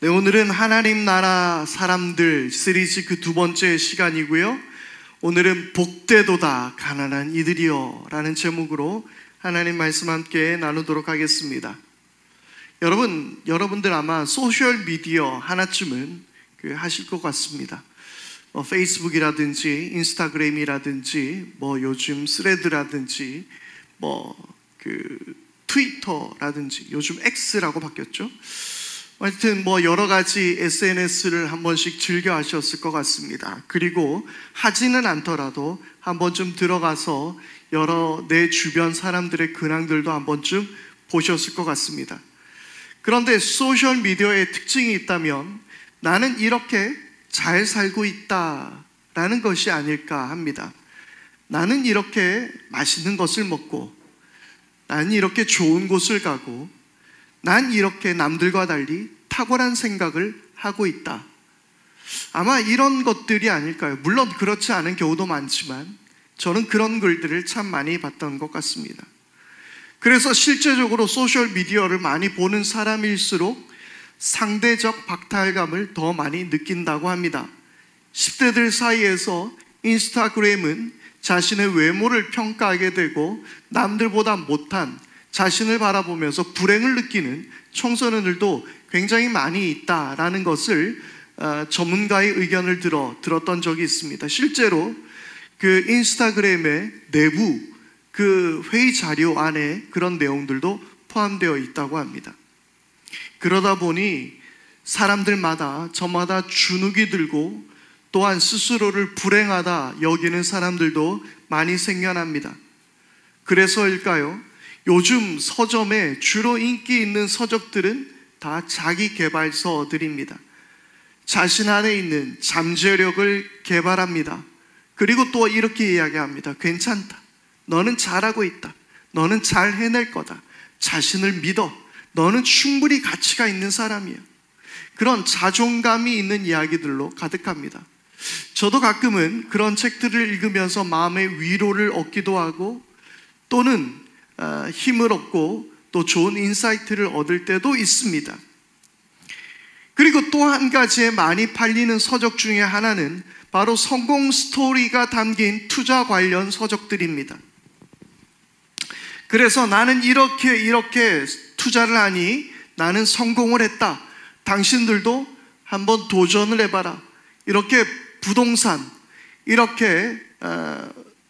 네, 오늘은 하나님 나라 사람들 시리즈 그 두 번째 시간이고요. 오늘은 복되도다 가난한 이들이여 라는 제목으로 하나님 말씀 함께 나누도록 하겠습니다. 여러분들 아마 소셜미디어 하나쯤은 하실 것 같습니다. 페이스북이라든지 인스타그램이라든지 요즘 스레드라든지 트위터라든지 요즘 X라고 바뀌었죠. 하여튼 여러 가지 SNS를 한 번씩 즐겨 하셨을 것 같습니다. 그리고 하지는 않더라도 한 번쯤 들어가서 내 주변 사람들의 근황들도 한 번쯤 보셨을 것 같습니다. 그런데 소셜미디어의 특징이 있다면 나는 이렇게 잘 살고 있다라는 것이 아닐까 합니다. 나는 이렇게 맛있는 것을 먹고, 나는 이렇게 좋은 곳을 가고, 난 이렇게 남들과 달리 탁월한 생각을 하고 있다. 아마 이런 것들이 아닐까요? 물론 그렇지 않은 경우도 많지만 저는 그런 글들을 참 많이 봤던 것 같습니다. 그래서 실제적으로 소셜미디어를 많이 보는 사람일수록 상대적 박탈감을 더 많이 느낀다고 합니다. 10대들 사이에서 인스타그램은 자신의 외모를 평가하게 되고 남들보다 못한 자신을 바라보면서 불행을 느끼는 청소년들도 굉장히 많이 있다라는 것을 전문가의 의견을 들었던 적이 있습니다. 실제로 그 인스타그램의 내부 회의 자료 안에 그런 내용들도 포함되어 있다고 합니다. 그러다 보니 사람들마다 저마다 주눅이 들고 또한 스스로를 불행하다 여기는 사람들도 많이 생겨납니다. 그래서일까요? 요즘 서점에 주로 인기 있는 서적들은 다 자기개발서들입니다. 자신 안에 있는 잠재력을 개발합니다. 그리고 또 이렇게 이야기합니다. 괜찮다. 너는 잘하고 있다. 너는 잘 해낼 거다. 자신을 믿어. 너는 충분히 가치가 있는 사람이야. 그런 자존감이 있는 이야기들로 가득합니다. 저도 가끔은 그런 책들을 읽으면서 마음의 위로를 얻기도 하고 또는 힘을 얻고 또 좋은 인사이트를 얻을 때도 있습니다. 그리고 또 한 가지의 많이 팔리는 서적 중에 하나는 바로 성공 스토리가 담긴 투자 관련 서적들입니다. 그래서 나는 이렇게 투자를 하니 나는 성공을 했다. 당신들도 한번 도전을 해봐라. 이렇게 부동산, 이렇게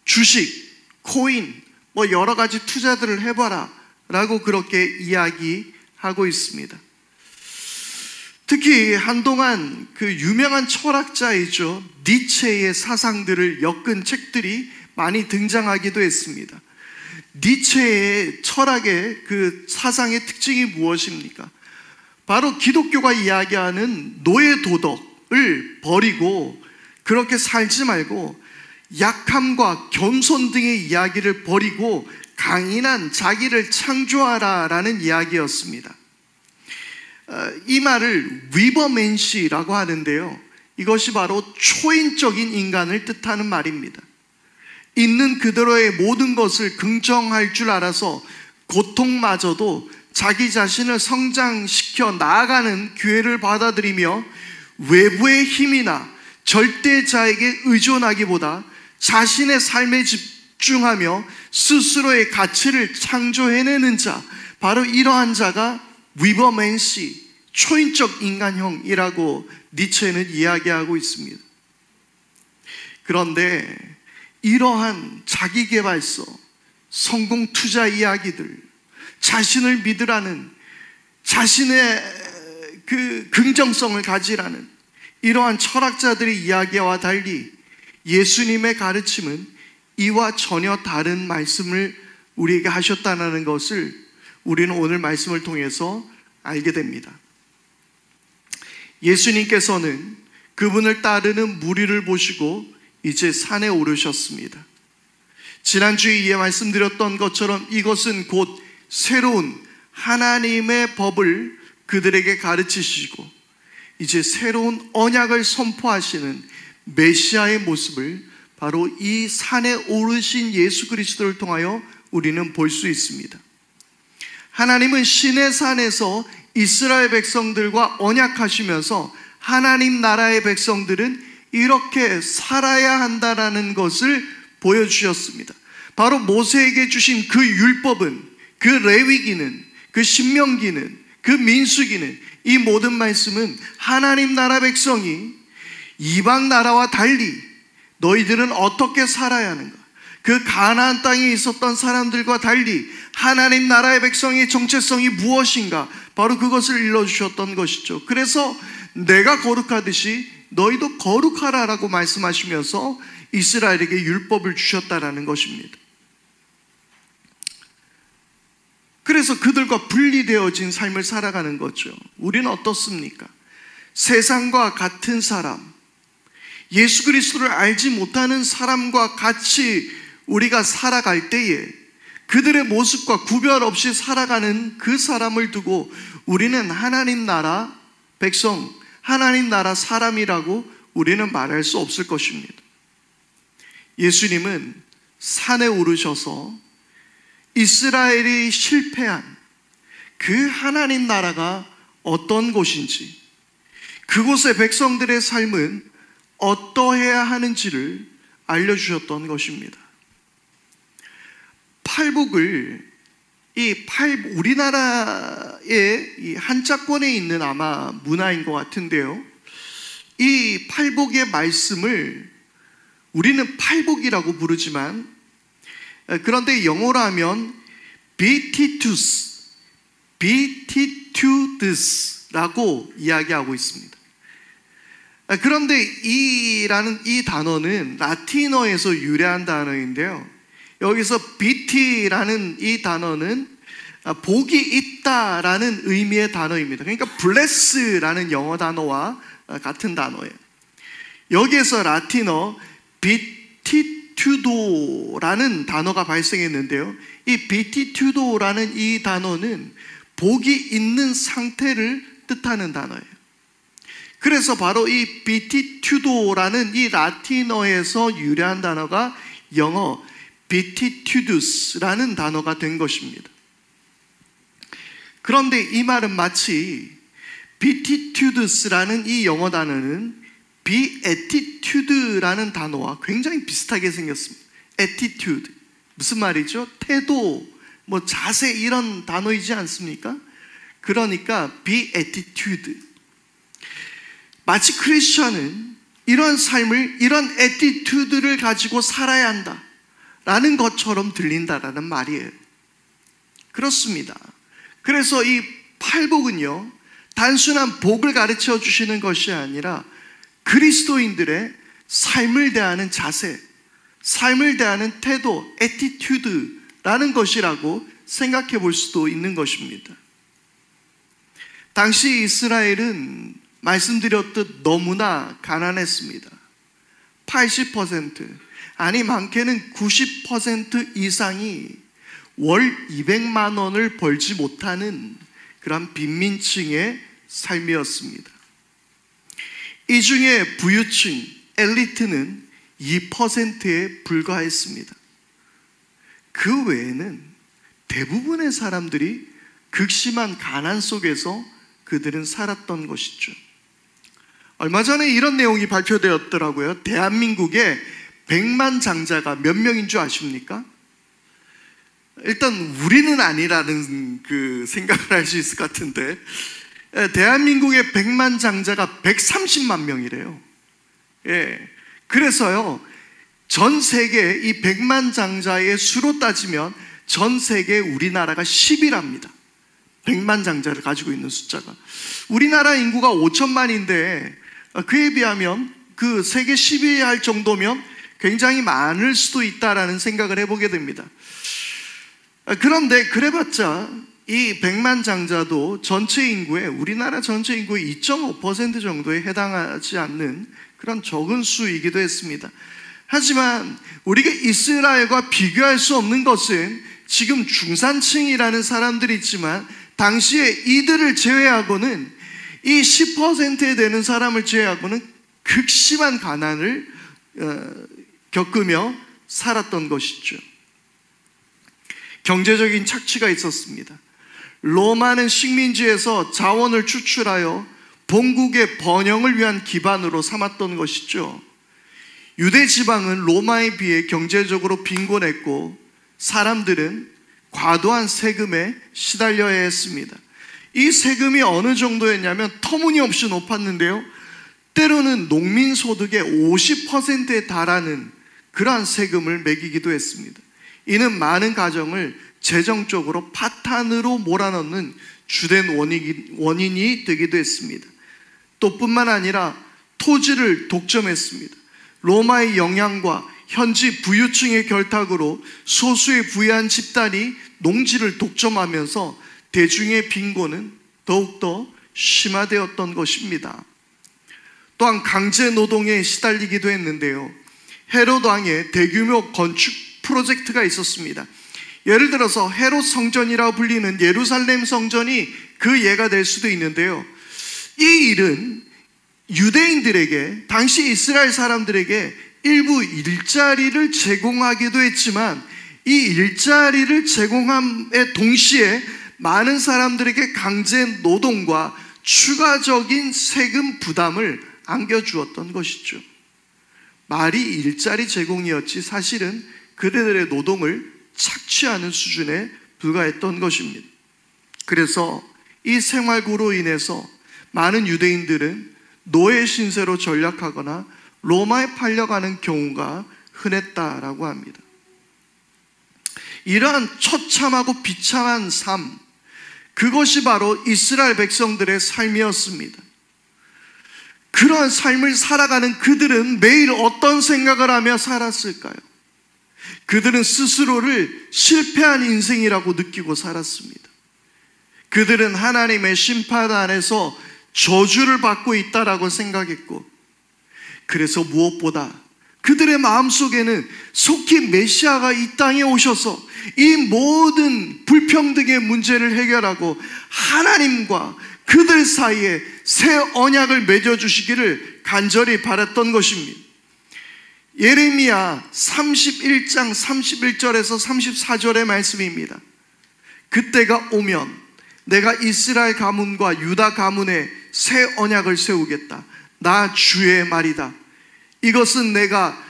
주식, 코인 여러 가지 투자들을 해봐라 라고 그렇게 이야기하고 있습니다. 특히 한동안 그 유명한 철학자이죠, 니체의 사상들을 엮은 책들이 많이 등장하기도 했습니다. 니체의 철학의 그 사상의 특징이 무엇입니까? 바로 기독교가 이야기하는 노예 도덕을 버리고 그렇게 살지 말고 약함과 겸손 등의 이야기를 버리고 강인한 자기를 창조하라 라는 이야기였습니다. 이 말을 위버맨시라고 하는데요, 이것이 바로 초인적인 인간을 뜻하는 말입니다. 있는 그대로의 모든 것을 긍정할 줄 알아서 고통마저도 자기 자신을 성장시켜 나아가는 기회를 받아들이며 외부의 힘이나 절대자에게 의존하기보다 자신의 삶에 집중하며 스스로의 가치를 창조해내는 자, 바로 이러한 자가 위버맨시, 초인적 인간형이라고 니체는 이야기하고 있습니다. 그런데 이러한 자기개발서, 성공 투자 이야기들, 자신을 믿으라는, 자신의 그 긍정성을 가지라는 이러한 철학자들의 이야기와 달리 예수님의 가르침은 이와 전혀 다른 말씀을 우리에게 하셨다는 것을 우리는 오늘 말씀을 통해서 알게 됩니다. 예수님께서는 그분을 따르는 무리를 보시고 이제 산에 오르셨습니다. 지난주에 이해 말씀드렸던 것처럼 이것은 곧 새로운 하나님의 법을 그들에게 가르치시고 이제 새로운 언약을 선포하시는 메시아의 모습을 바로 이 산에 오르신 예수 그리스도를 통하여 우리는 볼 수 있습니다. 하나님은 시내산에서 이스라엘 백성들과 언약하시면서 하나님 나라의 백성들은 이렇게 살아야 한다라는 것을 보여주셨습니다. 바로 모세에게 주신 그 율법은, 그 레위기는, 그 신명기는, 그 민수기는, 이 모든 말씀은 하나님 나라 백성이 이방 나라와 달리 너희들은 어떻게 살아야 하는가, 그 가나안 땅에 있었던 사람들과 달리 하나님 나라의 백성의 정체성이 무엇인가, 바로 그것을 일러주셨던 것이죠. 그래서 내가 거룩하듯이 너희도 거룩하라라고 말씀하시면서 이스라엘에게 율법을 주셨다라는 것입니다. 그래서 그들과 분리되어진 삶을 살아가는 거죠. 우리는 어떻습니까? 세상과 같은 사람, 예수 그리스도를 알지 못하는 사람과 같이 우리가 살아갈 때에 그들의 모습과 구별 없이 살아가는 그 사람을 두고 우리는 하나님 나라 백성, 하나님 나라 사람이라고 우리는 말할 수 없을 것입니다. 예수님은 산에 오르셔서 이스라엘이 실패한 그 하나님 나라가 어떤 곳인지, 그곳의 백성들의 삶은 어떠해야 하는지를 알려주셨던 것입니다. 팔복을 우리나라의 이 한자권에 있는 아마 문화인 것 같은데요, 이 팔복의 말씀을 우리는 팔복이라고 부르지만, 그런데 영어로 하면 beatitudes라고 이야기하고 있습니다. 그런데 이 단어는 라틴어에서 유래한 단어인데요, 여기서 beat라는 이 단어는 복이 있다라는 의미의 단어입니다. 그러니까 bless라는 영어 단어와 같은 단어예요. 여기에서 라틴어 beatitudo라는 단어가 발생했는데요, 이 beatitudo라는 이 단어는 복이 있는 상태를 뜻하는 단어예요. 그래서 바로 이 beatitudo라는 이 라틴어에서 유래한 단어가 영어 beatitudes라는 단어가 된 것입니다. 그런데 이 말은 마치 beatitudes라는 이 영어 단어는 beatitude라는 단어와 굉장히 비슷하게 생겼습니다. attitude, 무슨 말이죠? 태도, 자세, 이런 단어이지 않습니까? 그러니까 beatitude, 마치 크리스천은 이런 삶을, 이런 attitude를 가지고 살아야 한다 라는 것처럼 들린다라는 말이에요. 그렇습니다. 그래서 이 팔복은요, 단순한 복을 가르쳐 주시는 것이 아니라 그리스도인들의 삶을 대하는 자세, 삶을 대하는 태도, attitude라는 것이라고 생각해 볼 수도 있는 것입니다. 당시 이스라엘은 말씀드렸듯 너무나 가난했습니다. 80%, 아니 많게는 90% 이상이 월 200만 원을 벌지 못하는 그런 빈민층의 삶이었습니다. 이 중에 부유층, 엘리트는 2%에 불과했습니다. 그 외에는 대부분의 사람들이 극심한 가난 속에서 그들은 살았던 것이죠. 얼마 전에 이런 내용이 발표되었더라고요. 대한민국의 100만 장자가 몇 명인 줄 아십니까? 일단 우리는 아니라는 그 생각을 할 수 있을 것 같은데, 대한민국의 100만 장자가 130만 명이래요. 그래서요, 전 세계 이 100만 장자의 수로 따지면 전 세계 우리나라가 10위랍니다. 100만 장자를 가지고 있는 숫자가. 우리나라 인구가 5천만인데 그에 비하면 그 세계 10위 할 정도면 굉장히 많을 수도 있다라는 생각을 해보게 됩니다. 그런데 그래봤자 이 100만 장자도 전체 인구의, 우리나라 전체 인구의 2.5% 정도에 해당하지 않는 그런 적은 수이기도 했습니다. 하지만 우리가 이스라엘과 비교할 수 없는 것은 지금 중산층이라는 사람들이 있지만 당시에 이들을 제외하고는, 이 10%에 되는 사람을 제외하고는 극심한 가난을 겪으며 살았던 것이죠. 경제적인 착취가 있었습니다. 로마는 식민지에서 자원을 추출하여 본국의 번영을 위한 기반으로 삼았던 것이죠. 유대 지방은 로마에 비해 경제적으로 빈곤했고 사람들은 과도한 세금에 시달려야 했습니다. 이 세금이 어느 정도였냐면 터무니없이 높았는데요, 때로는 농민 소득의 50%에 달하는 그러한 세금을 매기기도 했습니다. 이는 많은 가정을 재정적으로 파탄으로 몰아넣는 주된 원인이 되기도 했습니다. 또 뿐만 아니라 토지를 독점했습니다. 로마의 영향과 현지 부유층의 결탁으로 소수의 부유한 집단이 농지를 독점하면서 대중의 빈곤은 더욱더 심화되었던 것입니다. 또한 강제 노동에 시달리기도 했는데요, 헤롯 왕의 대규모 건축 프로젝트가 있었습니다. 예를 들어서 헤롯 성전이라고 불리는 예루살렘 성전이 그 예가 될 수도 있는데요, 이 일은 유대인들에게, 당시 이스라엘 사람들에게 일부 일자리를 제공하기도 했지만 이 일자리를 제공함에 동시에 많은 사람들에게 강제 노동과 추가적인 세금 부담을 안겨주었던 것이죠. 말이 일자리 제공이었지 사실은 그들의 노동을 착취하는 수준에 불과했던 것입니다. 그래서 이 생활고로 인해서 많은 유대인들은 노예 신세로 전락하거나 로마에 팔려가는 경우가 흔했다라고 합니다. 이러한 처참하고 비참한 삶, 그것이 바로 이스라엘 백성들의 삶이었습니다. 그러한 삶을 살아가는 그들은 매일 어떤 생각을 하며 살았을까요? 그들은 스스로를 실패한 인생이라고 느끼고 살았습니다. 그들은 하나님의 심판 안에서 저주를 받고 있다라고 생각했고, 그래서 무엇보다 그들의 마음속에는 속히 메시아가 이 땅에 오셔서 이 모든 불평등의 문제를 해결하고 하나님과 그들 사이에 새 언약을 맺어주시기를 간절히 바랐던 것입니다. 예레미야 31장 31절에서 34절의 말씀입니다. 그때가 오면 내가 이스라엘 가문과 유다 가문에 새 언약을 세우겠다. 나 주의 말이다. 이것은 내가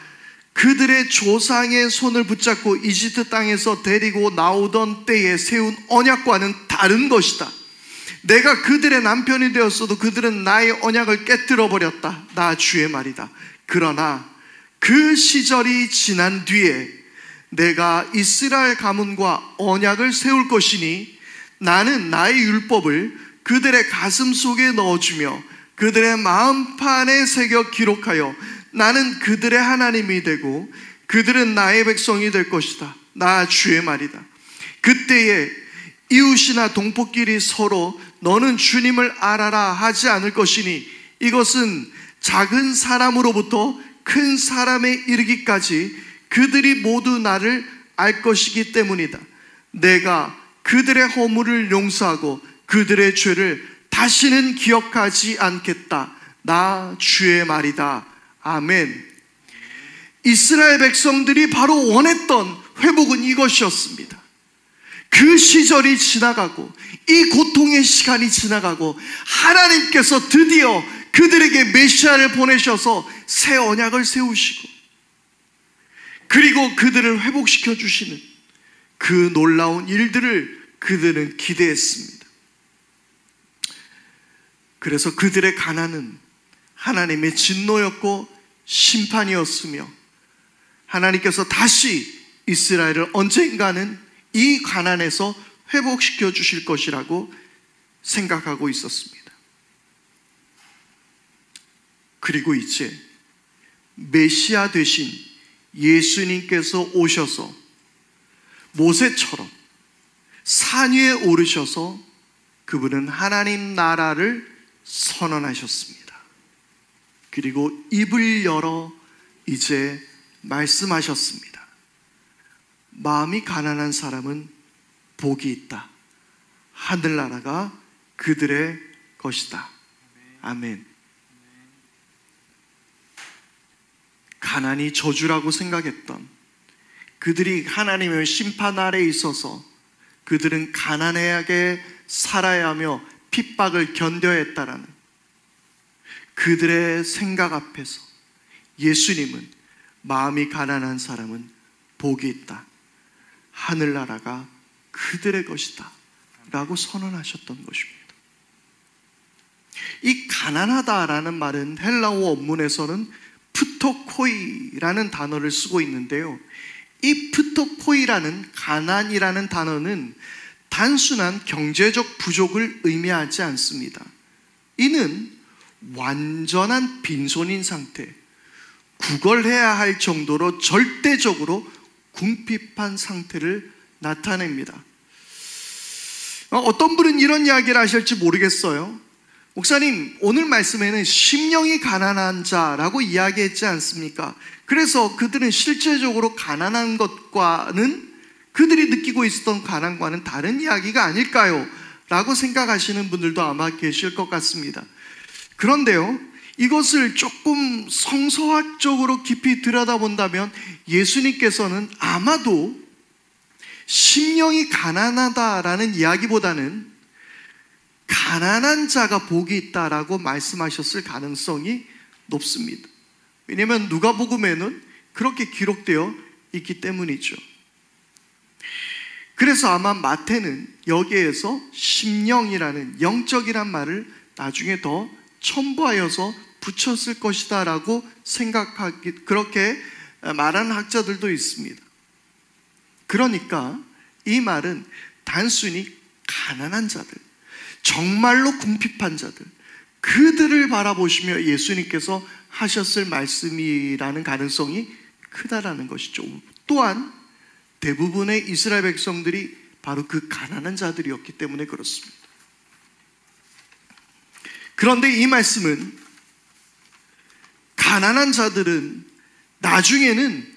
그들의 조상의 손을 붙잡고 이집트 땅에서 데리고 나오던 때에 세운 언약과는 다른 것이다. 내가 그들의 남편이 되었어도 그들은 나의 언약을 깨뜨려 버렸다. 나 주의 말이다. 그러나 그 시절이 지난 뒤에 내가 이스라엘 가문과 언약을 세울 것이니 나는 나의 율법을 그들의 가슴 속에 넣어주며 그들의 마음판에 새겨 기록하여 나는 그들의 하나님이 되고 그들은 나의 백성이 될 것이다. 나 주의 말이다. 그때에 이웃이나 동포끼리 서로 너는 주님을 알아라 하지 않을 것이니 이것은 작은 사람으로부터 큰 사람에 이르기까지 그들이 모두 나를 알 것이기 때문이다. 내가 그들의 허물을 용서하고 그들의 죄를 다시는 기억하지 않겠다. 나 주의 말이다. 아멘. 이스라엘 백성들이 바로 원했던 회복은 이것이었습니다. 그 시절이 지나가고 이 고통의 시간이 지나가고 하나님께서 드디어 그들에게 메시아를 보내셔서 새 언약을 세우시고 그리고 그들을 회복시켜 주시는 그 놀라운 일들을 그들은 기대했습니다. 그래서 그들의 가난은 하나님의 진노였고 심판이었으며 하나님께서 다시 이스라엘을 언젠가는 이 가난에서 회복시켜 주실 것이라고 생각하고 있었습니다. 그리고 이제 메시아 되신 예수님께서 오셔서 모세처럼 산 위에 오르셔서 그분은 하나님 나라를 선언하셨습니다. 그리고 입을 열어 이제 말씀하셨습니다. 마음이 가난한 사람은 복이 있다. 하늘나라가 그들의 것이다. 아멘. 가난이 저주라고 생각했던 그들이 하나님의 심판 아래에 있어서 그들은 가난하게 살아야 하며 핍박을 견뎌야 했다라는 그들의 생각 앞에서 예수님은 마음이 가난한 사람은 복이 있다, 하늘나라가 그들의 것이다 라고 선언하셨던 것입니다. 이 가난하다라는 말은 헬라어 원문에서는 프토코이라는 단어를 쓰고 있는데요, 이 프토코이라는 가난이라는 단어는 단순한 경제적 부족을 의미하지 않습니다. 이는 완전한 빈손인 상태, 구걸해야 할 정도로 절대적으로 궁핍한 상태를 나타냅니다. 어떤 분은 이런 이야기를 하실지 모르겠어요. 목사님, 오늘 말씀에는 심령이 가난한 자라고 이야기했지 않습니까? 그래서 그들은 실제적으로 가난한 것과는, 그들이 느끼고 있었던 가난과는 다른 이야기가 아닐까요? 라고 생각하시는 분들도 아마 계실 것 같습니다. 그런데요, 이것을 조금 성서학적으로 깊이 들여다본다면 예수님께서는 아마도 심령이 가난하다라는 이야기보다는 가난한 자가 복이 있다라고 말씀하셨을 가능성이 높습니다. 왜냐하면 누가복음에는 그렇게 기록되어 있기 때문이죠. 그래서 아마 마태는 여기에서 심령이라는, 영적이란 말을 나중에 더 첨부하여서 붙였을 것이다 라고 그렇게 말하는 학자들도 있습니다. 그러니까 이 말은 단순히 가난한 자들, 정말로 궁핍한 자들, 그들을 바라보시며 예수님께서 하셨을 말씀이라는 가능성이 크다라는 것이죠. 또한 대부분의 이스라엘 백성들이 바로 그 가난한 자들이었기 때문에 그렇습니다. 그런데 이 말씀은 가난한 자들은 나중에는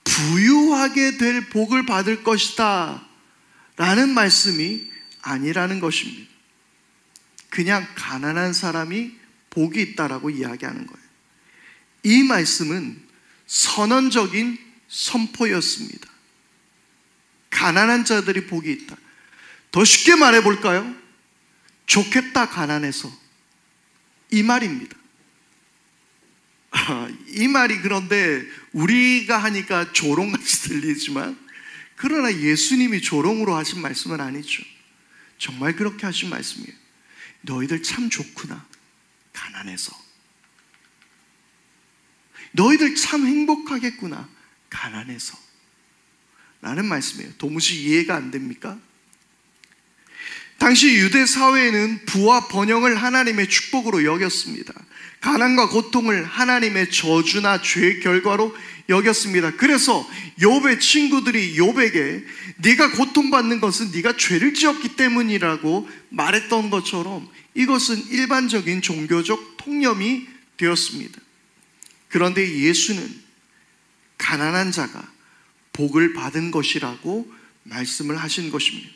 부유하게 될 복을 받을 것이다 라는 말씀이 아니라는 것입니다. 그냥 가난한 사람이 복이 있다라고 이야기하는 거예요. 이 말씀은 선언적인 선포였습니다. 가난한 자들이 복이 있다. 더 쉽게 말해볼까요? 좋겠다, 가난해서. 이 말입니다. 이 말이 그런데 우리가 하니까 조롱같이 들리지만, 그러나 예수님이 조롱으로 하신 말씀은 아니죠. 정말 그렇게 하신 말씀이에요. 너희들 참 좋구나, 가난해서. 너희들 참 행복하겠구나, 가난해서. 라는 말씀이에요. 도무지 이해가 안 됩니까? 당시 유대 사회에는 부와 번영을 하나님의 축복으로 여겼습니다. 가난과 고통을 하나님의 저주나 죄의 결과로 여겼습니다. 그래서 욥의 친구들이 욥에게 네가 고통받는 것은 네가 죄를 지었기 때문이라고 말했던 것처럼 이것은 일반적인 종교적 통념이 되었습니다. 그런데 예수는 가난한 자가 복을 받은 것이라고 말씀을 하신 것입니다.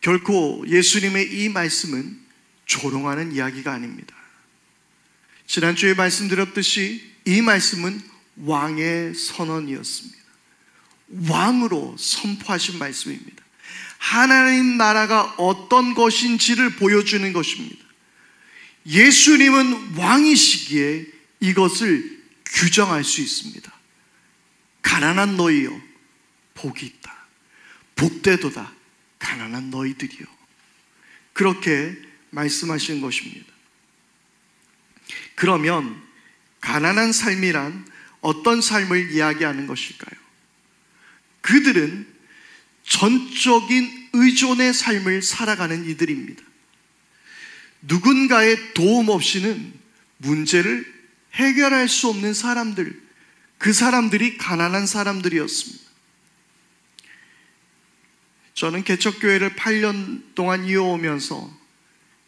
결코 예수님의 이 말씀은 조롱하는 이야기가 아닙니다. 지난주에 말씀드렸듯이 이 말씀은 왕의 선언이었습니다. 왕으로 선포하신 말씀입니다. 하나님 나라가 어떤 것인지를 보여주는 것입니다. 예수님은 왕이시기에 이것을 규정할 수 있습니다. 가난한 너희여, 복이 있다. 복되도다, 가난한 너희들이여. 그렇게 말씀하신 것입니다. 그러면 가난한 삶이란 어떤 삶을 이야기하는 것일까요? 그들은 전적인 의존의 삶을 살아가는 이들입니다. 누군가의 도움 없이는 문제를 해결할 수 없는 사람들, 그 사람들이 가난한 사람들이었습니다. 저는 개척교회를 8년 동안 이어오면서,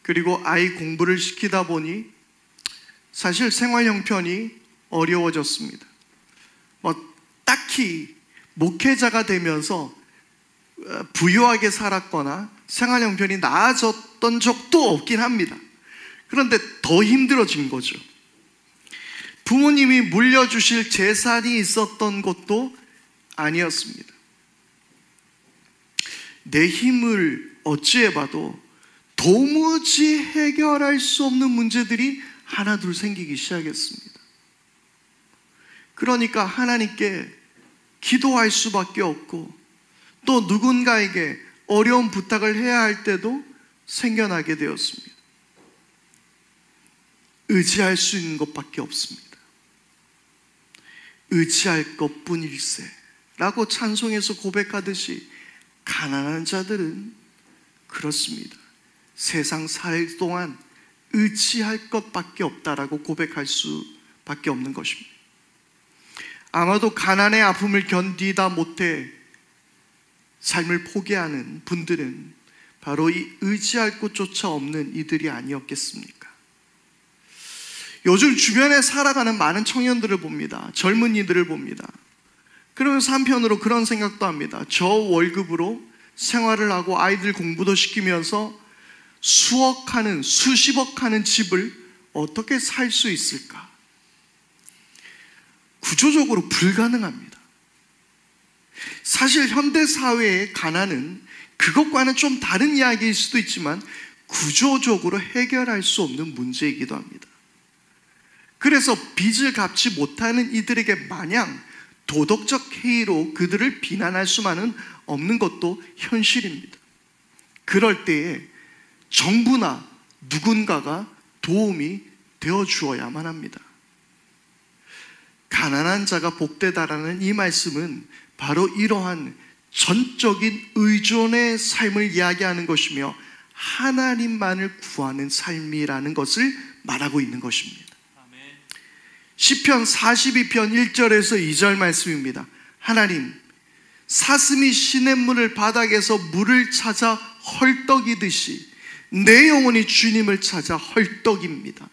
그리고 아이 공부를 시키다 보니 사실 생활 형편이 어려워졌습니다. 딱히 목회자가 되면서 부유하게 살았거나 생활 형편이 나아졌던 적도 없긴 합니다. 그런데 더 힘들어진 거죠. 부모님이 물려주실 재산이 있었던 것도 아니었습니다. 내 힘을 어찌해봐도 도무지 해결할 수 없는 문제들이 하나둘 생기기 시작했습니다. 그러니까 하나님께 기도할 수밖에 없고, 또 누군가에게 어려운 부탁을 해야 할 때도 생겨나게 되었습니다. 의지할 수 있는 것밖에 없습니다. 의지할 것뿐일세 라고 찬송에서 고백하듯이 가난한 자들은 그렇습니다. 세상 살 동안 의지할 것밖에 없다라고 고백할 수밖에 없는 것입니다. 아마도 가난의 아픔을 견디다 못해 삶을 포기하는 분들은 바로 이 의지할 곳조차 없는 이들이 아니었겠습니까? 요즘 주변에 살아가는 많은 청년들을 봅니다. 젊은이들을 봅니다. 그러면서 한편으로 그런 생각도 합니다. 저 월급으로 생활을 하고 아이들 공부도 시키면서 수억 하는, 수십억 하는 집을 어떻게 살 수 있을까? 구조적으로 불가능합니다. 사실 현대사회의 가난은 그것과는 좀 다른 이야기일 수도 있지만 구조적으로 해결할 수 없는 문제이기도 합니다. 그래서 빚을 갚지 못하는 이들에게 마냥 도덕적 해이로 그들을 비난할 수만은 없는 것도 현실입니다. 그럴 때에 정부나 누군가가 도움이 되어 주어야만 합니다. 가난한 자가 복되다라는 이 말씀은 바로 이러한 전적인 의존의 삶을 이야기하는 것이며 하나님만을 구하는 삶이라는 것을 말하고 있는 것입니다. 시편 42편 1절에서 2절 말씀입니다. 하나님, 사슴이 시냇물을 바닥에서 물을 찾아 헐떡이듯이 내 영혼이 주님을 찾아 헐떡입니다.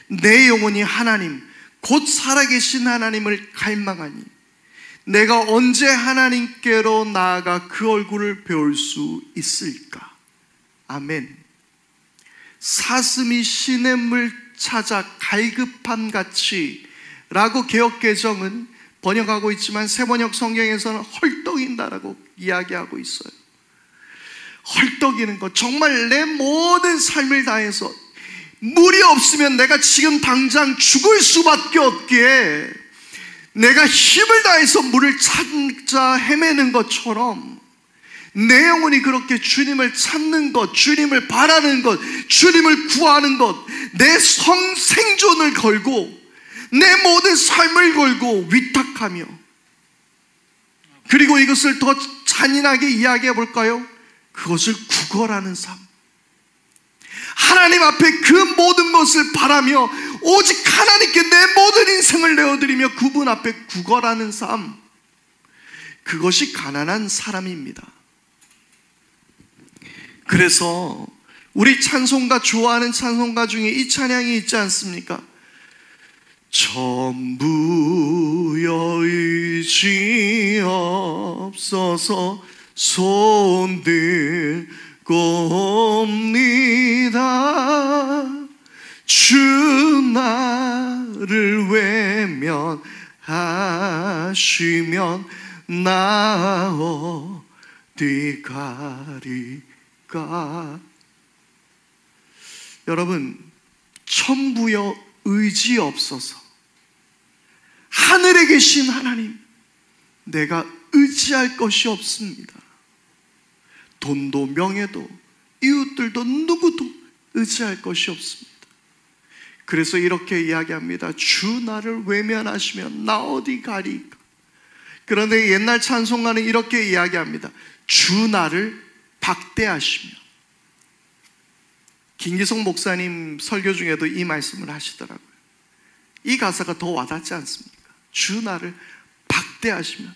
내 영혼이 하나님, 곧 살아계신 하나님을 갈망하니 내가 언제 하나님께로 나아가 그 얼굴을 배울 수 있을까? 아멘. 사슴이 시냇물 찾아 갈급함같이 라고 개역개정은 번역하고 있지만 새번역 성경에서는 헐떡인다라고 이야기하고 있어요. 헐떡이는 것, 정말 내 모든 삶을 다해서 물이 없으면 내가 지금 당장 죽을 수밖에 없기에 내가 힘을 다해서 물을 찾자 헤매는 것처럼 내 영혼이 그렇게 주님을 찾는 것, 주님을 바라는 것, 주님을 구하는 것, 내 생존을 걸고 내 모든 삶을 걸고 위탁하며, 그리고 이것을 더 잔인하게 이야기해 볼까요? 그것을 구걸하는 삶. 하나님 앞에 그 모든 것을 바라며 오직 하나님께 내 모든 인생을 내어드리며 그분 앞에 구걸하는 삶, 그것이 가난한 사람입니다. 그래서 우리 찬송가, 좋아하는 찬송가 중에 이 찬양이 있지 않습니까? 전부여 의지 없어서 손 들고 옵니다. 주 나를 외면하시면 나 어디 가리까? 여러분, 천부여 의지 없어서 하늘에 계신 하나님, 내가 의지할 것이 없습니다. 돈도 명예도 이웃들도 누구도 의지할 것이 없습니다. 그래서 이렇게 이야기합니다. 주 나를 외면하시면 나 어디 가리까? 그런데 옛날 찬송가는 이렇게 이야기합니다. 주 나를 박대하시며. 김기성 목사님 설교 중에도 이 말씀을 하시더라고요. 이 가사가 더 와닿지 않습니까? 주 나를 박대하시면,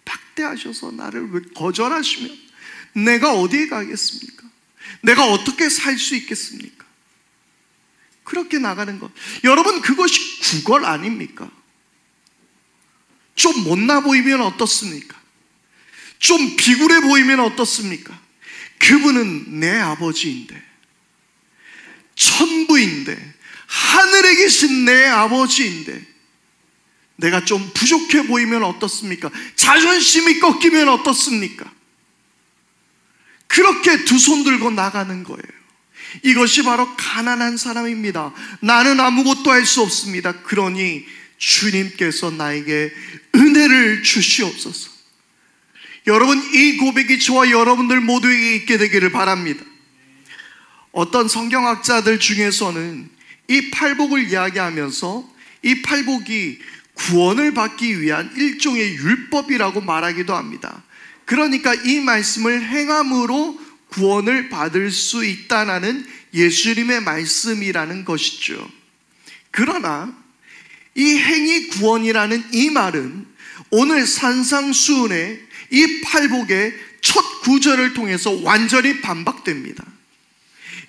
박대하셔서 나를 거절하시면 내가 어디에 가겠습니까? 내가 어떻게 살 수 있겠습니까? 그렇게 나가는 것, 여러분, 그것이 구걸 아닙니까? 좀 못나 보이면 어떻습니까? 좀 비굴해 보이면 어떻습니까? 그분은 내 아버지인데, 천부인데, 하늘에 계신 내 아버지인데, 내가 좀 부족해 보이면 어떻습니까? 자존심이 꺾이면 어떻습니까? 그렇게 두 손 들고 나가는 거예요. 이것이 바로 가난한 사람입니다. 나는 아무것도 할 수 없습니다. 그러니 주님께서 나에게 은혜를 주시옵소서. 여러분, 이 고백이 저와 여러분들 모두에게 있게 되기를 바랍니다. 어떤 성경학자들 중에서는 이 팔복을 이야기하면서 이 팔복이 구원을 받기 위한 일종의 율법이라고 말하기도 합니다. 그러니까 이 말씀을 행함으로 구원을 받을 수 있다는 예수님의 말씀이라는 것이죠. 그러나 이 행위 구원이라는 이 말은 오늘 산상수훈의 이 팔복의 첫 구절을 통해서 완전히 반박됩니다.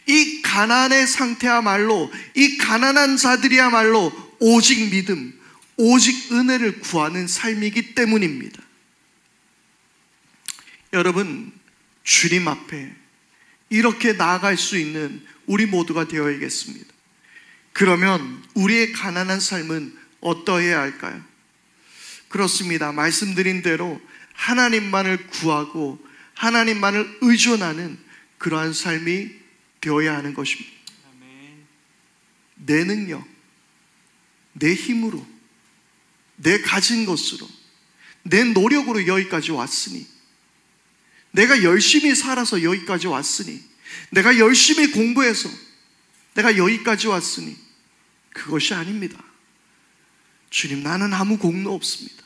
이 가난의 상태야말로, 이 가난한 자들이야말로 오직 믿음, 오직 은혜를 구하는 삶이기 때문입니다. 여러분, 주님 앞에 이렇게 나아갈 수 있는 우리 모두가 되어야겠습니다. 그러면 우리의 가난한 삶은 어떠해야 할까요? 그렇습니다. 말씀드린 대로 하나님만을 구하고 하나님만을 의존하는 그러한 삶이 되어야 하는 것입니다. 내 능력, 내 힘으로, 내 가진 것으로, 내 노력으로 여기까지 왔으니, 내가 열심히 살아서 여기까지 왔으니, 내가 열심히 공부해서 내가 여기까지 왔으니, 그것이 아닙니다. 주님, 나는 아무 공로 없습니다.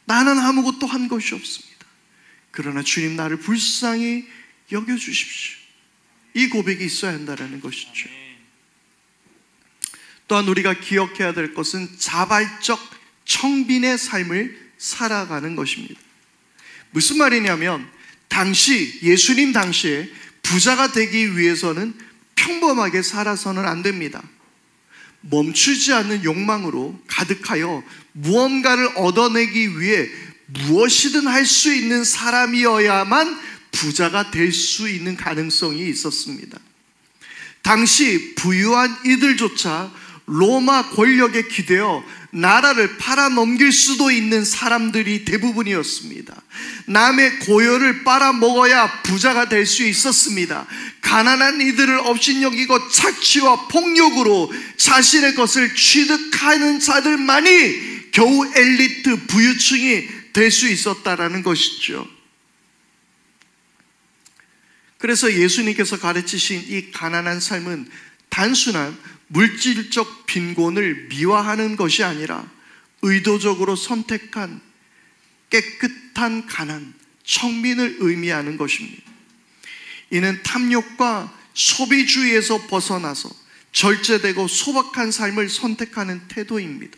나는 아무것도 한 것이 없습니다. 그러나 주님, 나를 불쌍히 여겨주십시오. 이 고백이 있어야 한다는 것이죠. 또한 우리가 기억해야 될 것은 자발적 청빈의 삶을 살아가는 것입니다. 무슨 말이냐면, 예수님 당시에 부자가 되기 위해서는 평범하게 살아서는 안 됩니다. 멈추지 않는 욕망으로 가득하여 무언가를 얻어내기 위해 무엇이든 할 수 있는 사람이어야만 부자가 될 수 있는 가능성이 있었습니다. 당시 부유한 이들조차 로마 권력에 기대어 나라를 팔아넘길 수도 있는 사람들이 대부분이었습니다. 남의 고열을 빨아먹어야 부자가 될 수 있었습니다. 가난한 이들을 업신여기고 착취와 폭력으로 자신의 것을 취득하는 자들만이 겨우 엘리트 부유층이 될 수 있었다라는 것이죠. 그래서 예수님께서 가르치신 이 가난한 삶은 단순한 물질적 빈곤을 미화하는 것이 아니라 의도적으로 선택한 깨끗한 가난, 청민을 의미하는 것입니다. 이는 탐욕과 소비주의에서 벗어나서 절제되고 소박한 삶을 선택하는 태도입니다.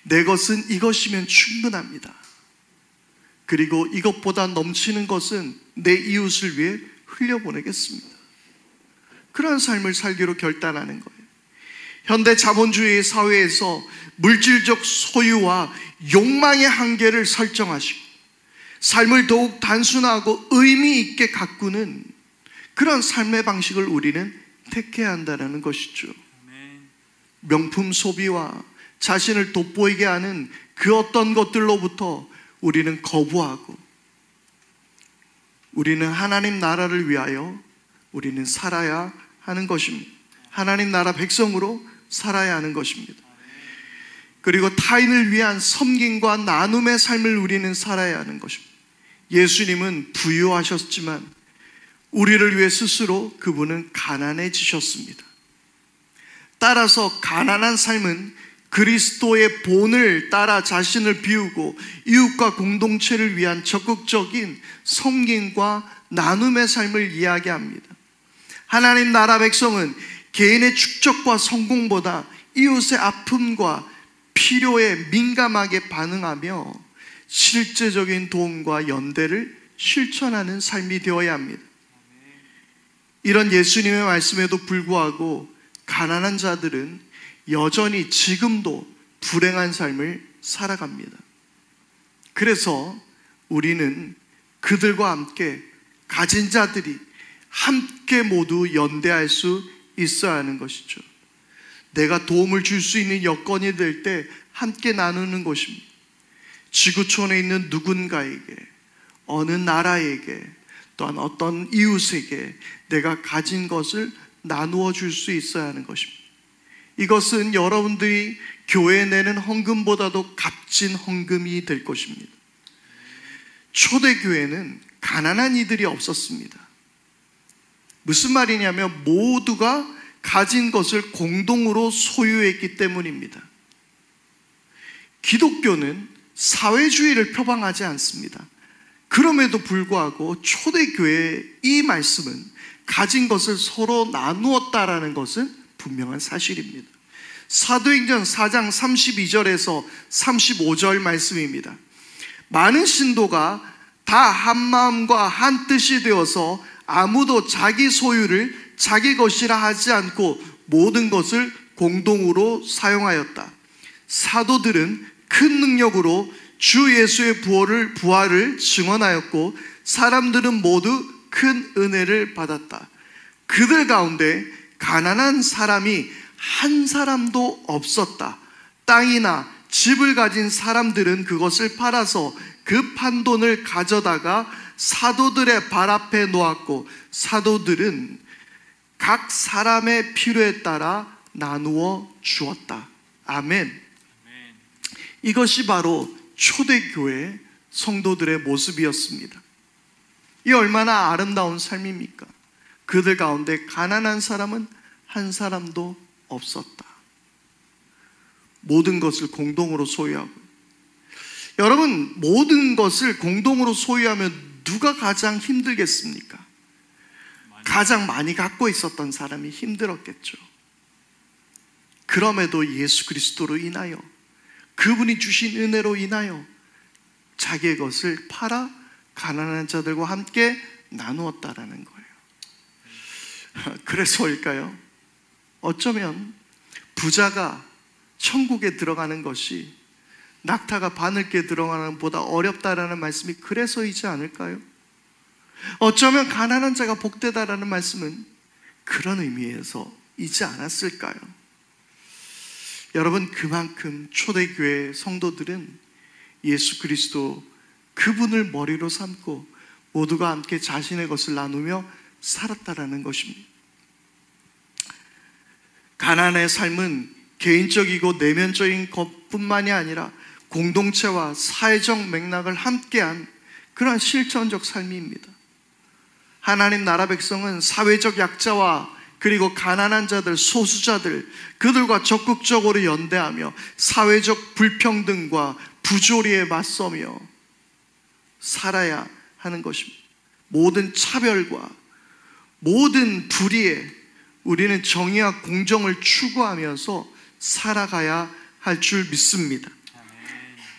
내 것은 이것이면 충분합니다. 그리고 이것보다 넘치는 것은 내 이웃을 위해 흘려보내겠습니다. 그러한 삶을 살기로 결단하는 거예요. 현대 자본주의 사회에서 물질적 소유와 욕망의 한계를 설정하시고 삶을 더욱 단순하고 의미 있게 가꾸는 그런 삶의 방식을 우리는 택해야 한다는 것이죠. 명품 소비와 자신을 돋보이게 하는 그 어떤 것들로부터 우리는 거부하고, 우리는 하나님 나라를 위하여 우리는 살아야 하는 것입니다. 하나님 나라 백성으로 살아야 하는 것입니다. 그리고 타인을 위한 섬김과 나눔의 삶을 우리는 살아야 하는 것입니다. 예수님은 부유하셨지만 우리를 위해 스스로 그분은 가난해지셨습니다. 따라서 가난한 삶은 그리스도의 본을 따라 자신을 비우고 이웃과 공동체를 위한 적극적인 섬김과 나눔의 삶을 이야기합니다. 하나님 나라 백성은 개인의 축적과 성공보다 이웃의 아픔과 필요에 민감하게 반응하며 실제적인 도움과 연대를 실천하는 삶이 되어야 합니다. 이런 예수님의 말씀에도 불구하고 가난한 자들은 여전히 지금도 불행한 삶을 살아갑니다. 그래서 우리는 그들과 함께 가진 자들이 함께 모두 연대할 수 있어야 하는 것이죠. 내가 도움을 줄 수 있는 여건이 될 때 함께 나누는 것입니다. 지구촌에 있는 누군가에게, 어느 나라에게 또한 어떤 이웃에게 내가 가진 것을 나누어 줄 수 있어야 하는 것입니다. 이것은 여러분들이 교회에 내는 헌금보다도 값진 헌금이 될 것입니다. 초대교회는 가난한 이들이 없었습니다. 무슨 말이냐면 모두가 가진 것을 공동으로 소유했기 때문입니다. 기독교는 사회주의를 표방하지 않습니다. 그럼에도 불구하고 초대교회의 이 말씀은 가진 것을 서로 나누었다라는 것은 분명한 사실입니다. 사도행전 4장 32절에서 35절 말씀입니다. 많은 신도가 다 한 마음과 한 뜻이 되어서 아무도 자기 소유를 자기 것이라 하지 않고 모든 것을 공동으로 사용하였다. 사도들은 큰 능력으로 주 예수의 부활을 증언하였고 사람들은 모두 큰 은혜를 받았다. 그들 가운데 가난한 사람이 한 사람도 없었다. 땅이나 집을 가진 사람들은 그것을 팔아서 그 판돈을 가져다가 사도들의 발 앞에 놓았고 사도들은 각 사람의 필요에 따라 나누어 주었다. 아멘. 이것이 바로 초대교회 성도들의 모습이었습니다. 이 얼마나 아름다운 삶입니까? 그들 가운데 가난한 사람은 한 사람도 없었다. 모든 것을 공동으로 소유하고, 여러분, 모든 것을 공동으로 소유하면 누가 가장 힘들겠습니까? 가장 많이 갖고 있었던 사람이 힘들었겠죠. 그럼에도 예수 그리스도로 인하여, 그분이 주신 은혜로 인하여 자기의 것을 팔아 가난한 자들과 함께 나누었다라는 거예요. 그래서일까요? 어쩌면 부자가 천국에 들어가는 것이 낙타가 바늘게 들어가는 것보다 어렵다라는 말씀이 그래서이지 않을까요? 어쩌면 가난한 자가 복되다라는 말씀은 그런 의미에서이지 않았을까요? 여러분, 그만큼 초대교회 성도들은 예수 그리스도 그분을 머리로 삼고 모두가 함께 자신의 것을 나누며 살았다라는 것입니다. 가난의 삶은 개인적이고 내면적인 것뿐만이 아니라 공동체와 사회적 맥락을 함께한 그런 실천적 삶입니다. 하나님 나라 백성은 사회적 약자와 그리고 가난한 자들, 소수자들, 그들과 적극적으로 연대하며 사회적 불평등과 부조리에 맞서며 살아야 하는 것입니다. 모든 차별과 모든 불의에 우리는 정의와 공정을 추구하면서 살아가야 할 줄 믿습니다.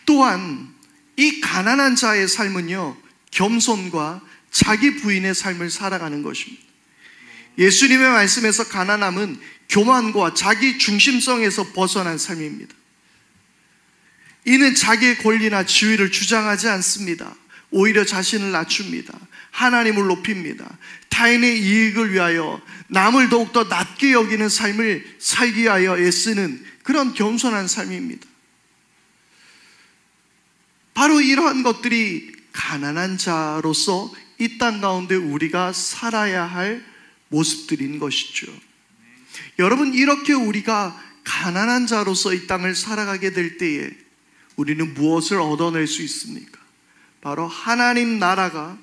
또한 이 가난한 자의 삶은요, 겸손과 자기 부인의 삶을 살아가는 것입니다. 예수님의 말씀에서 가난함은 교만과 자기 중심성에서 벗어난 삶입니다. 이는 자기의 권리나 지위를 주장하지 않습니다. 오히려 자신을 낮춥니다. 하나님을 높입니다. 타인의 이익을 위하여 남을 더욱더 낮게 여기는 삶을 살기 위하여 애쓰는 그런 겸손한 삶입니다. 바로 이러한 것들이 가난한 자로서 이 땅 가운데 우리가 살아야 할 모습들인 것이죠. 여러분, 이렇게 우리가 가난한 자로서 이 땅을 살아가게 될 때에 우리는 무엇을 얻어낼 수 있습니까? 바로 하나님 나라가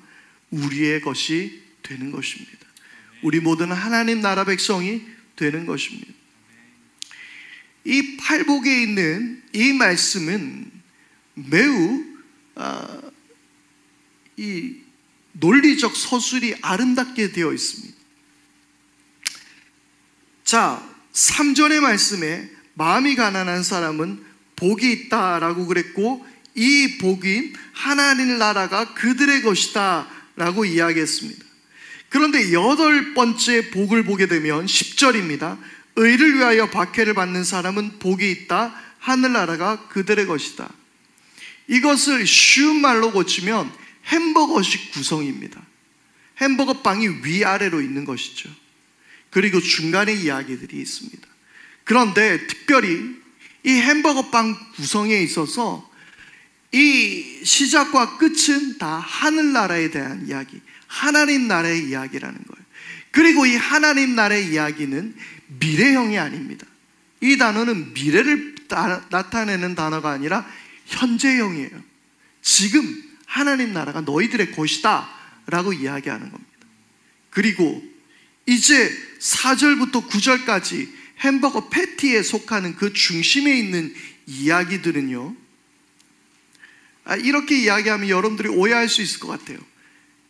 우리의 것이 되는 것입니다. 우리 모두는 하나님 나라 백성이 되는 것입니다. 이 팔복에 있는 이 말씀은 매우 이 논리적 서술이 아름답게 되어 있습니다. 자, 3절의 말씀에 마음이 가난한 사람은 복이 있다라고 그랬고 이 복인 하나님 나라가 그들의 것이다 라고 이야기했습니다. 그런데 8번째 복을 보게 되면 10절입니다. 의를 위하여 박해를 받는 사람은 복이 있다. 하늘나라가 그들의 것이다. 이것을 쉬운 말로 고치면 햄버거식 구성입니다. 햄버거 빵이 위아래로 있는 것이죠. 그리고 중간에 이야기들이 있습니다. 그런데 특별히 이 햄버거 빵 구성에 있어서 이 시작과 끝은 다 하늘나라에 대한 이야기, 하나님 나라의 이야기라는 거예요. 그리고 이 하나님 나라의 이야기는 미래형이 아닙니다. 이 단어는 미래를 나타내는 단어가 아니라 현재형이에요. 지금 하나님 나라가 너희들의 것이다 라고 이야기하는 겁니다. 그리고 이제 4절부터 9절까지 햄버거 패티에 속하는 그 중심에 있는 이야기들은요, 이렇게 이야기하면 여러분들이 오해할 수 있을 것 같아요.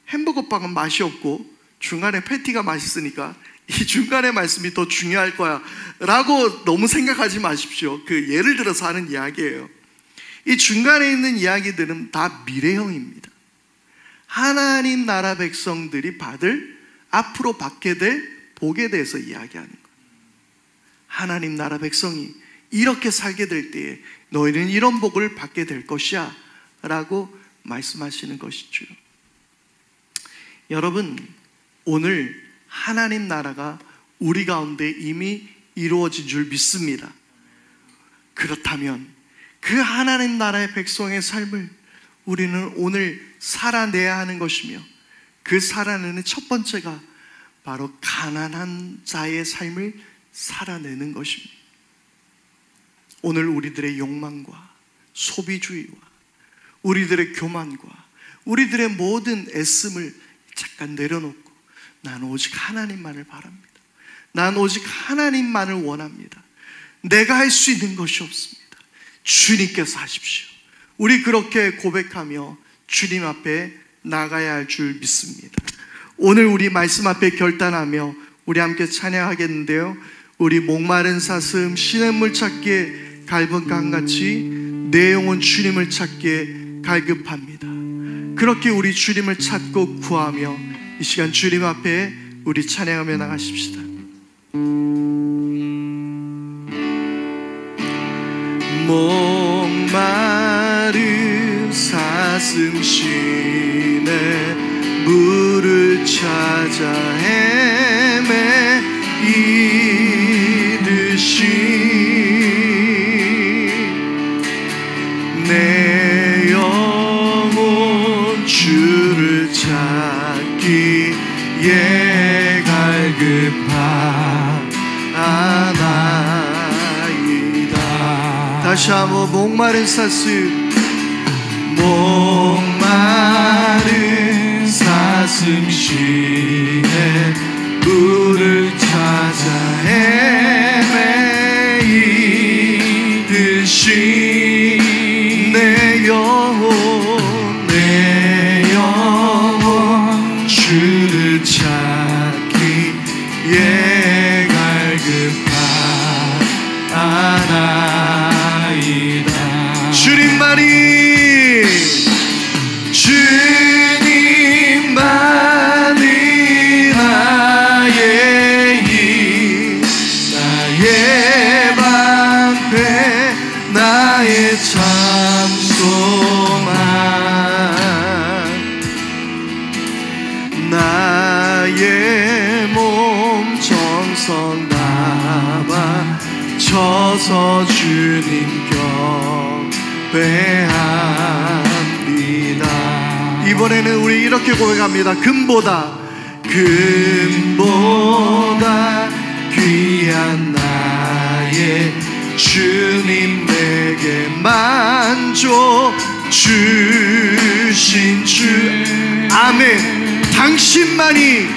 햄버거 빵은 맛이 없고 중간에 패티가 맛있으니까 이 중간의 말씀이 더 중요할 거야 라고 너무 생각하지 마십시오. 그 예를 들어서 하는 이야기예요. 이 중간에 있는 이야기들은 다 미래형입니다. 하나님 나라 백성들이 앞으로 받게 될 복에 대해서 이야기하는 거예요. 하나님 나라 백성이 이렇게 살게 될 때에 너희는 이런 복을 받게 될 것이야 라고 말씀하시는 것이죠. 여러분, 오늘 하나님 나라가 우리 가운데 이미 이루어진 줄 믿습니다. 그렇다면 그 하나님 나라의 백성의 삶을 우리는 오늘 살아내야 하는 것이며, 그 살아내는 첫 번째가 바로 가난한 자의 삶을 살아내는 것입니다. 오늘 우리들의 욕망과 소비주의와 우리들의 교만과 우리들의 모든 애씀을 잠깐 내려놓고 난 오직 하나님만을 바랍니다. 난 오직 하나님만을 원합니다. 내가 할 수 있는 것이 없습니다. 주님께서 하십시오. 우리 그렇게 고백하며 주님 앞에 나가야 할 줄 믿습니다. 오늘 우리 말씀 앞에 결단하며 우리 함께 찬양하겠는데요, 우리 목마른 사슴 시냇물 찾기에 갈분 강같이 내 영혼 주님을 찾기에 갈급합니다. 그렇게 우리 주님을 찾고 구하며 이 시간 주님 앞에 우리 찬양하며 나가십시다. 목마른 사슴 시내 물을 찾아 헤매이듯이 내 영혼 주를 찾기에 갈급하나이다. 다시 한번 목마른 사슴 시내 물을 찾아 헤매이듯이 내 영혼 주를 찾기에 갈급하나이다. 주님만이 나의 힘, 나의 방패, 나의 참소망, 나의 몸 정성 다 바쳐서 주님 경배합니다. 이번에는 우리 이렇게 고백합니다. 금보다 귀한 나의 주님, 내게 만족 주신 주. 아멘. 당신만이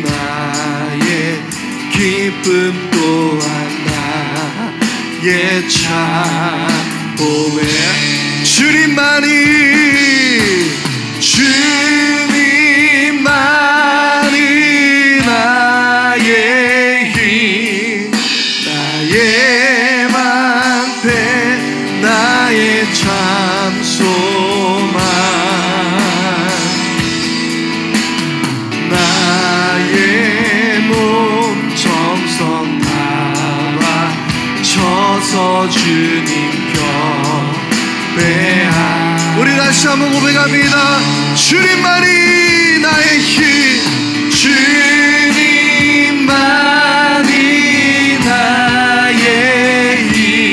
나의 기쁨 또한 나의 참고에 주님만이 나의 힘, 나의 방패, 나의 참소망, 나의 몸 정성 다 바쳐서 주님 경배하. 우리 다시 한번 고백합니다. 주님만이 나의 힘, 주님만이 나의 힘,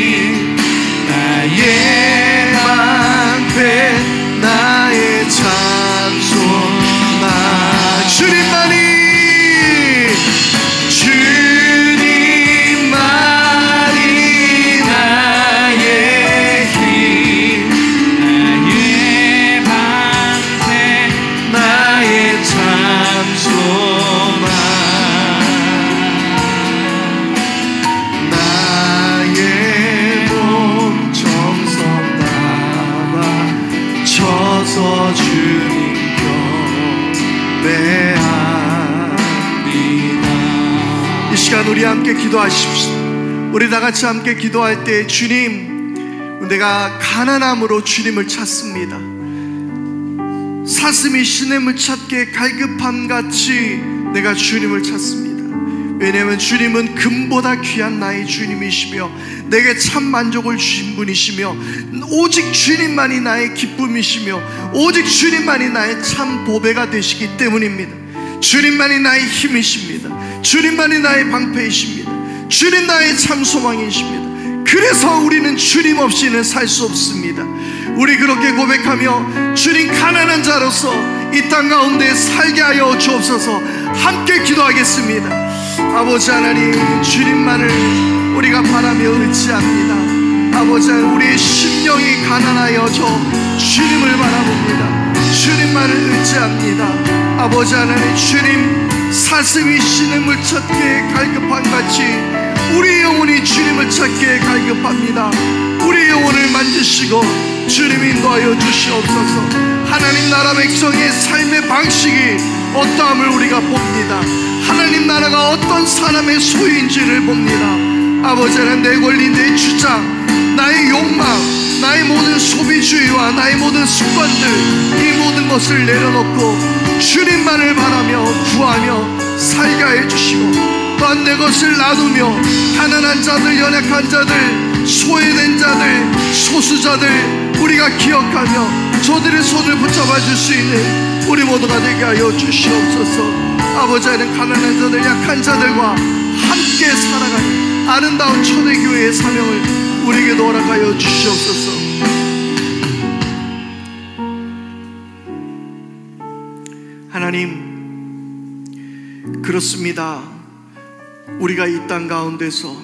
주옵소서. 주님 경배합니다. 이 시간 우리 함께 기도하십시오. 우리 다 같이 함께 기도할 때, 주님, 내가 가난함으로 주님을 찾습니다. 사슴이 시냇물 찾기에 갈급함같이 내가 주님을 찾습니다. 왜냐하면 주님은 금보다 귀한 나의 주님이시며 내게 참 만족을 주신 분이시며 오직 주님만이 나의 기쁨이시며 오직 주님만이 나의 참 보배가 되시기 때문입니다. 주님만이 나의 힘이십니다. 주님만이 나의 방패이십니다. 주님 나의 참 소망이십니다. 그래서 우리는 주님 없이는 살 수 없습니다. 우리 그렇게 고백하며 주님 가난한 자로서 이 땅 가운데 살게 하여 주옵소서. 함께 기도하겠습니다. 아버지 하나님, 주님만을 우리가 바라며 의지합니다. 아버지 하나님, 우리의 심령이 가난하여 저 주님을 바라봅니다. 주님만을 의지합니다. 아버지 하나님, 주님, 사슴이 시냇물 찾기에 갈급함같이 우리 영혼이 주님을 찾기에 갈급합니다. 우리 영혼을 만지시고 주님 인도하여 주시옵소서. 하나님 나라 백성의 삶의 방식이 어떠함을 우리가 봅니다. 하나님 나라가 어떤 사람의 소유인지를 봅니다. 아버지 하나님, 내 권리, 내 주장, 나의 욕망, 나의 모든 소비주의와 나의 모든 습관들, 이 모든 것을 내려놓고 주님만을 바라며 구하며 살게 해주시고, 또한 내 것을 나누며 가난한 자들, 연약한 자들, 소외된 자들, 소수자들 우리가 기억하며 저들의 손을 붙잡아 줄 수 있는 우리 모두가 되게 하여 주시옵소서. 아버지 하나님, 가난한 자들, 약한 자들과 함께 살아가는 아름다운 초대교회의 사명을 우리에게 허락하여 주시옵소서. 하나님, 그렇습니다. 우리가 이 땅 가운데서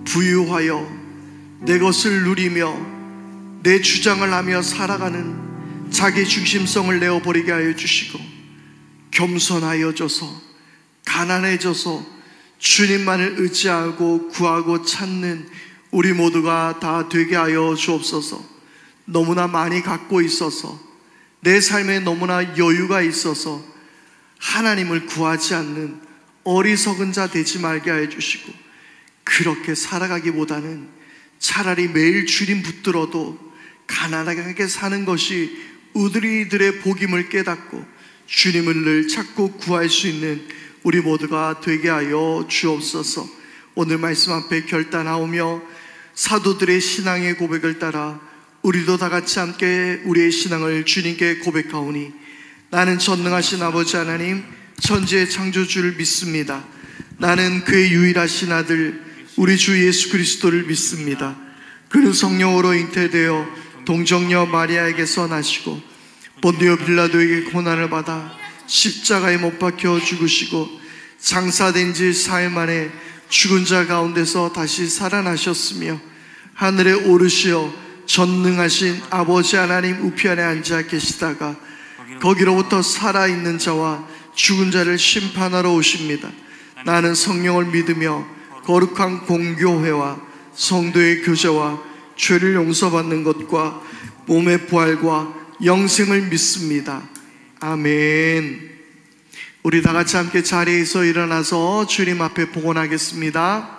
부유하여 내 것을 누리며 내 주장을 하며 살아가는 자기 중심성을 내어버리게 하여 주시고, 겸손하여져서 가난해져서 주님만을 의지하고 구하고 찾는 우리 모두가 다 되게 하여 주옵소서. 너무나 많이 갖고 있어서, 내 삶에 너무나 여유가 있어서 하나님을 구하지 않는 어리석은 자 되지 말게 하여 주시고, 그렇게 살아가기보다는 차라리 매일 주님 붙들어도 가난하게 사는 것이 우리들의 복임을 깨닫고 주님을 늘 찾고 구할 수 있는 우리 모두가 되게 하여 주옵소서. 오늘 말씀 앞에 결단하오며 사도들의 신앙의 고백을 따라 우리도 다 같이 함께 우리의 신앙을 주님께 고백하오니, 나는 전능하신 아버지 하나님, 천지의 창조주를 믿습니다. 나는 그의 유일하신 아들 우리 주 예수 그리스도를 믿습니다. 그는 성령으로 잉태되어 동정녀 마리아에게서 나시고 본디오 빌라도에게 고난을 받아 십자가에 못 박혀 죽으시고 장사된 지 4일 만에 죽은 자 가운데서 다시 살아나셨으며 하늘에 오르시어 전능하신 아버지 하나님 우편에 앉아 계시다가 거기로부터 살아있는 자와 죽은 자를 심판하러 오십니다. 나는 성령을 믿으며 거룩한 공교회와 성도의 교제와 죄를 용서받는 것과 몸의 부활과 영생을 믿습니다. 아멘. 우리 다 같이 함께 자리에서 일어나서 주님 앞에 봉헌하겠습니다.